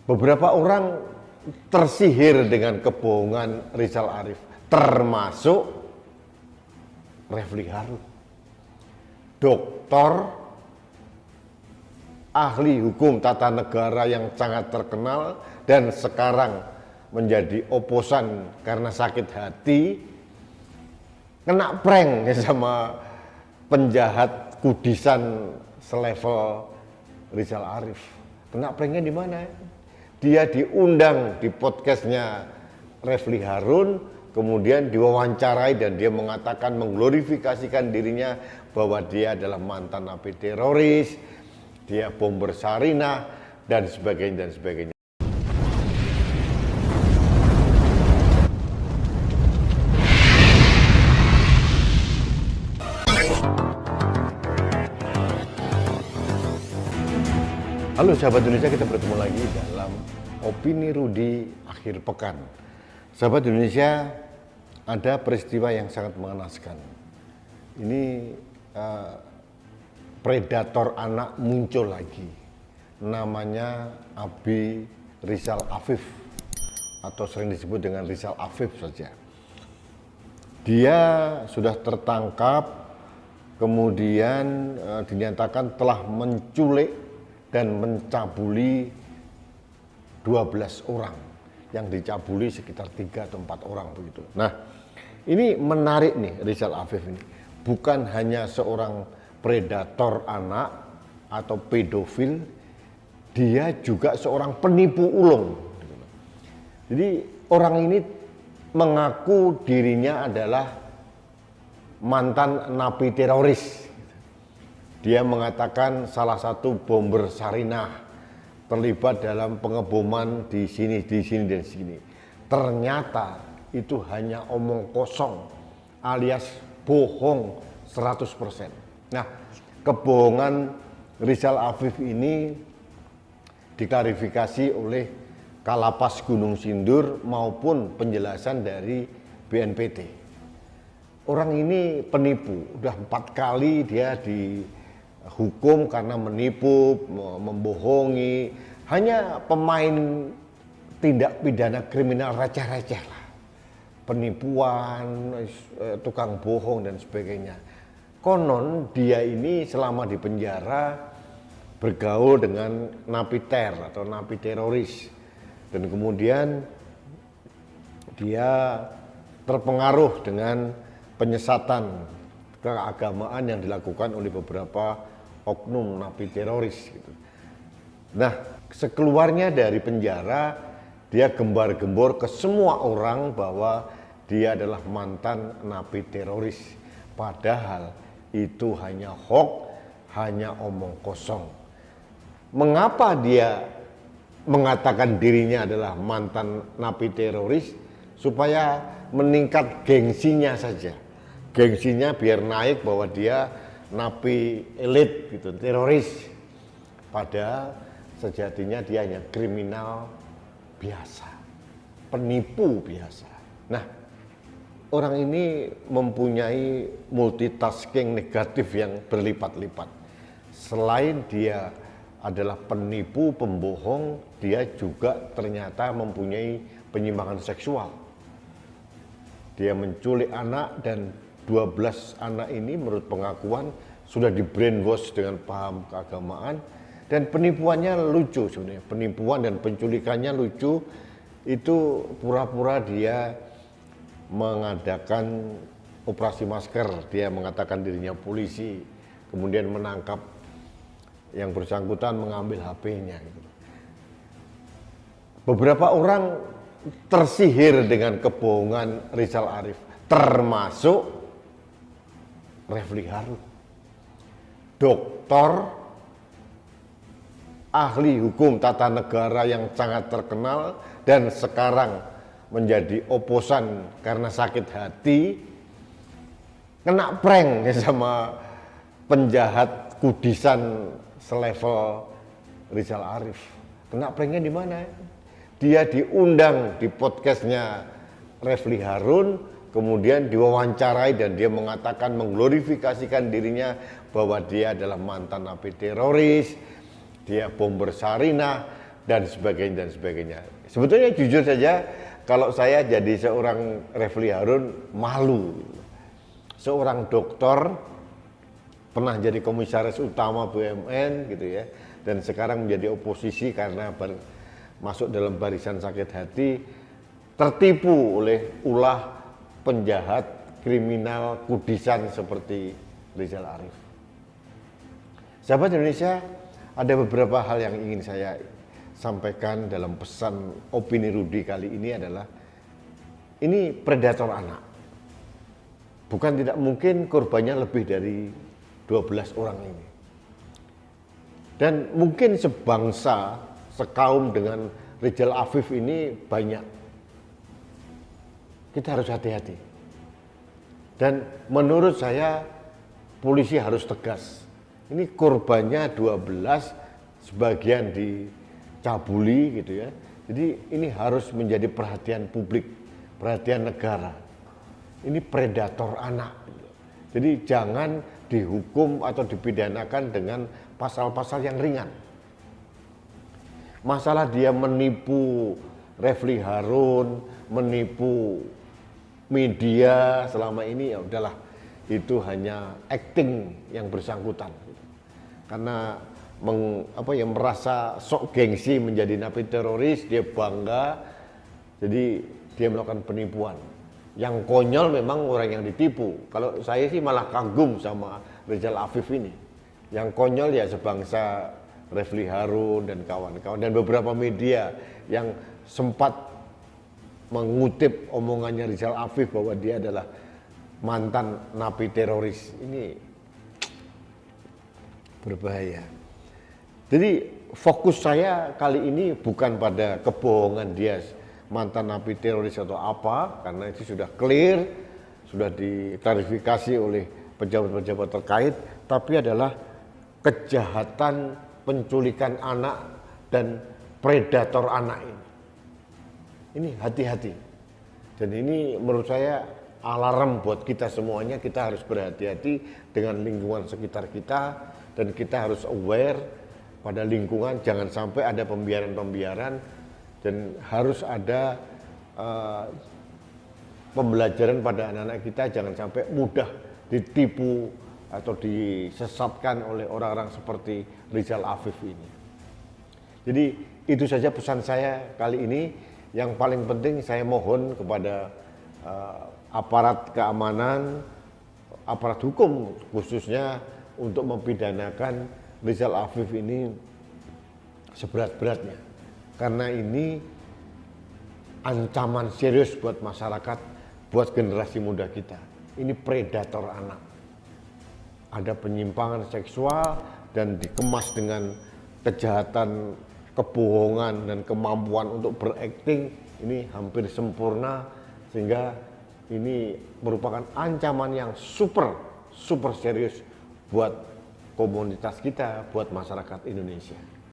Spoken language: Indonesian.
Beberapa orang tersihir dengan kebohongan Rizal Arif, termasuk Refli Harun, doktor ahli hukum tata negara yang sangat terkenal dan sekarang menjadi oposan karena sakit hati, kena prank sama penjahat kudisan selevel Rizal Arif. Kena pranknya di mana? Dia diundang di podcastnya Refli Harun, kemudian diwawancarai dan dia mengatakan mengglorifikasikan dirinya bahwa dia adalah mantan napi teroris, dia bomber Sarinah dan sebagainya dan sebagainya. Halo sahabat Indonesia, kita bertemu lagi dalam Opini Rudi akhir pekan. Sahabat Indonesia, ada peristiwa yang sangat mengenaskan. Ini predator anak muncul lagi. Namanya Abi Rizal Afif atau sering disebut dengan Rizal Afif saja. Dia sudah tertangkap, kemudian dinyatakan telah menculik dan mencabuli 12 orang, yang dicabuli sekitar 3 atau 4 orang begitu. Nah, ini menarik nih Rizal Afif ini. Bukan hanya seorang predator anak atau pedofil, dia juga seorang penipu ulung. Jadi orang ini mengaku dirinya adalah mantan napi teroris. Dia mengatakan salah satu bomber Sarinah terlibat dalam pengeboman di sini dan sini. Ternyata itu hanya omong kosong alias bohong 100%. Nah, kebohongan Rizal Afif ini diklarifikasi oleh Kalapas Gunung Sindur maupun penjelasan dari BNPT. Orang ini penipu, udah 4 kali dia dihukum karena menipu, membohongi, hanya pemain tindak pidana kriminal receh-receh lah, penipuan, tukang bohong dan sebagainya. Konon dia ini selama di penjara bergaul dengan napi ter atau napi teroris, dan kemudian dia terpengaruh dengan penyesatan keagamaan yang dilakukan oleh beberapa oknum napi teroris gitu. Nah, sekeluarnya dari penjara, dia gembar-gembor ke semua orang bahwa dia adalah mantan napi teroris. Padahal itu hanya hoax, hanya omong kosong. Mengapa dia mengatakan dirinya adalah mantan napi teroris? Supaya meningkat gengsinya saja. Gengsinya biar naik bahwa dia napi elit gitu, teroris. Padahal sejatinya dia hanya kriminal biasa, penipu biasa. Nah, orang ini mempunyai multitasking negatif yang berlipat-lipat. Selain dia adalah penipu, pembohong, dia juga ternyata mempunyai penyimpangan seksual. Dia menculik anak, dan 12 anak ini menurut pengakuan sudah di brainwash dengan paham keagamaan, dan penipuannya lucu sebenarnya. Penipuan dan penculikannya lucu. Itu pura-pura dia mengadakan operasi masker, dia mengatakan dirinya polisi, kemudian menangkap yang bersangkutan, mengambil HP-nya gitu. Beberapa orang tersihir dengan kebohongan Rizal Arif, termasuk Refli Harun, doktor ahli hukum tata negara yang sangat terkenal dan sekarang menjadi oposan karena sakit hati, kena prank sama penjahat kudisan selevel Rizal Arif. Kena pranknya di mana? Dia diundang di podcastnya Refli Harun, kemudian diwawancarai dan dia mengatakan mengglorifikasikan dirinya bahwa dia adalah mantan napi teroris, dia bomber Sarinah dan sebagainya dan sebagainya. Sebetulnya jujur saja, kalau saya jadi seorang Refli Harun malu. Seorang dokter pernah jadi komisaris utama BUMN gitu ya, dan sekarang menjadi oposisi karena masuk dalam barisan sakit hati, tertipu oleh ulah penjahat kriminal kudisan seperti Rizal Arif. Sahabat Indonesia, ada beberapa hal yang ingin saya sampaikan dalam pesan opini Rudi kali ini adalah, ini predator anak. Bukan tidak mungkin korbannya lebih dari 12 orang ini. Dan mungkin sebangsa, sekaum dengan Rizal Afif ini banyak. Kita harus hati-hati. Dan menurut saya polisi harus tegas. Ini korbannya 12, sebagian dicabuli gitu ya. Jadi ini harus menjadi perhatian publik, perhatian negara. Ini predator anak. Jadi jangan dihukum atau dipidanakan dengan pasal-pasal yang ringan. Masalah dia menipu Refli Harun, menipu media selama ini, ya udahlah, itu hanya acting yang bersangkutan. Karena merasa sok gengsi menjadi napi teroris, dia bangga, jadi dia melakukan penipuan. Yang konyol memang orang yang ditipu. Kalau saya sih malah kagum sama Rizal Afif ini. Yang konyol ya sebangsa Refli Harun dan kawan-kawan, dan beberapa media yang sempat mengutip omongannya Rizal Afif bahwa dia adalah mantan napi teroris. Ini berbahaya. Jadi fokus saya kali ini bukan pada kebohongan dia mantan napi teroris atau apa, karena itu sudah clear, sudah diklarifikasi oleh pejabat-pejabat terkait, tapi adalah kejahatan penculikan anak dan predator anak ini. Ini hati-hati. Dan ini menurut saya alarm buat kita semuanya. Kita harus berhati-hati dengan lingkungan sekitar kita, dan kita harus aware pada lingkungan, jangan sampai ada pembiaran-pembiaran, dan harus ada pembelajaran pada anak-anak kita, jangan sampai mudah ditipu atau disesatkan oleh orang-orang seperti Rizal Afif ini. Jadi itu saja pesan saya kali ini. Yang paling penting saya mohon kepada aparat keamanan, aparat hukum khususnya, untuk mempidanakan Rizal Afif ini seberat-beratnya. Karena ini ancaman serius buat masyarakat, buat generasi muda kita. Ini predator anak. Ada penyimpangan seksual dan dikemas dengan kejahatan, kebohongan, dan kemampuan untuk berakting. Ini hampir sempurna, sehingga ini merupakan ancaman yang super serius buat komunitas kita, buat masyarakat Indonesia.